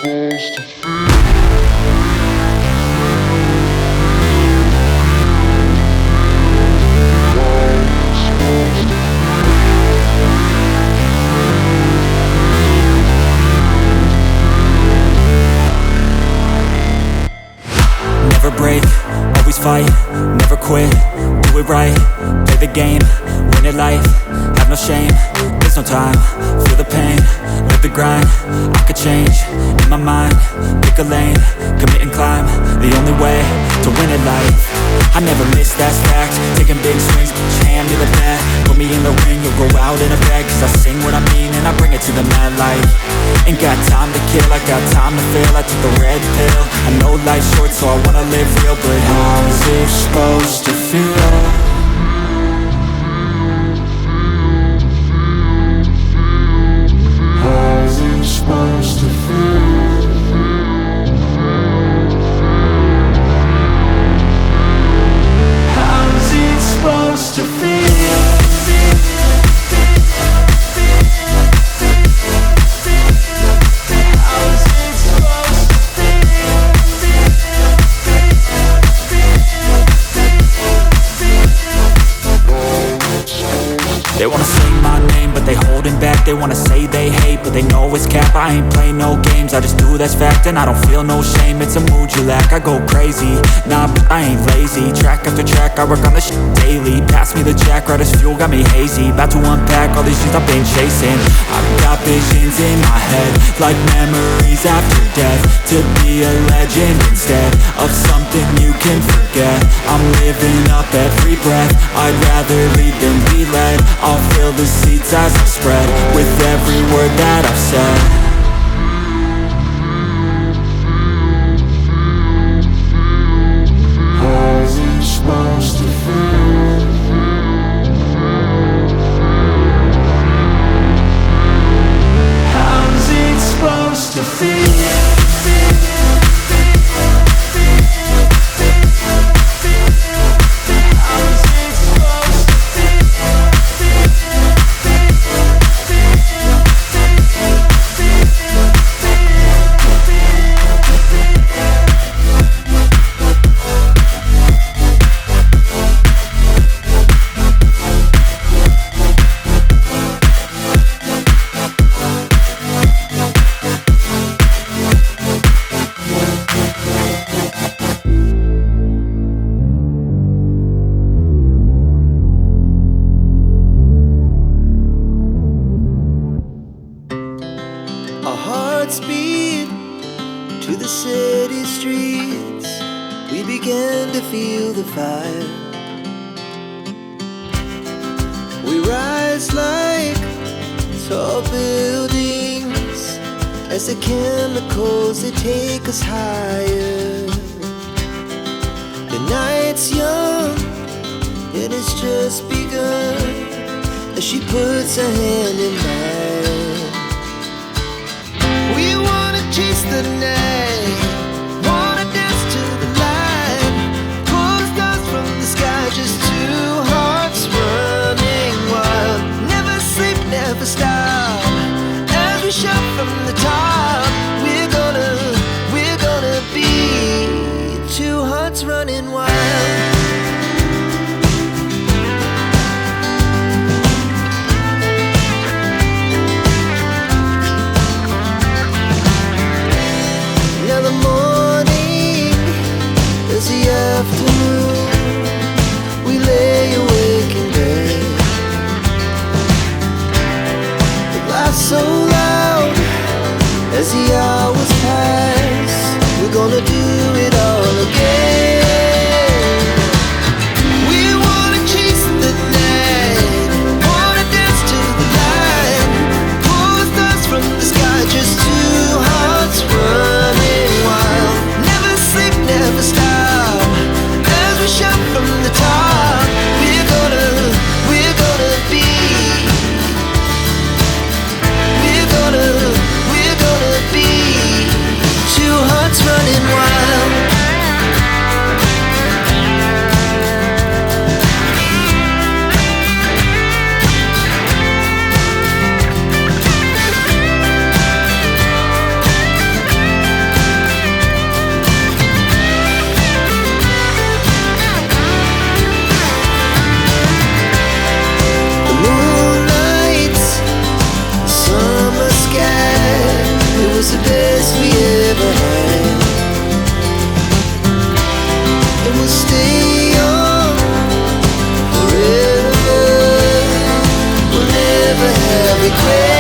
Never break, always fight, never quit, do it right, play the game, win it life, have no shame, there's no time, feel the pain, live the grind, I could change, in my mind, pick a lane, commit and climb, the only way to win it life. I never miss, that's fact, taking big swings, put your hand to the bat, put me in the ring, you'll go out in a bag, cause I sing what I mean and I bring it to the mad light. Ain't got time to kill, I got time to feel, I took the red pill, I know life's short so I wanna live real, but how's it supposed to feel? How's it supposed to feel? How's it supposed to feel? They wanna say my name, but they holding back. They wanna say they hate, but they know it's cap. I ain't play no games, I just do that's fact. And I don't feel no shame, it's a mood you lack. I go crazy, nah, but I ain't lazy. Track after track, I work on this shit daily. Pass me the jack, right as fuel, got me hazy. About to unpack all these things I've been chasing. I've got visions in my head, like memories after death. To be a legend instead of something you can forget. I'm living up every breath, I'd rather lead than be led. I'll fill the seats as I spread with every word that I've said. How's it supposed to feel? How's it supposed to feel? Our hearts beat to the city streets. We began to feel the fire. We rise like tall buildings as the chemicals, they take us higher. The night's young and it's just begun as she puts her hand in mine. We wanna chase the night, wanna dance to the light, pull the stars from the sky, just two hearts running wild. Never sleep, never stop, as we shout from the top. We're gonna be two hearts running wild. again.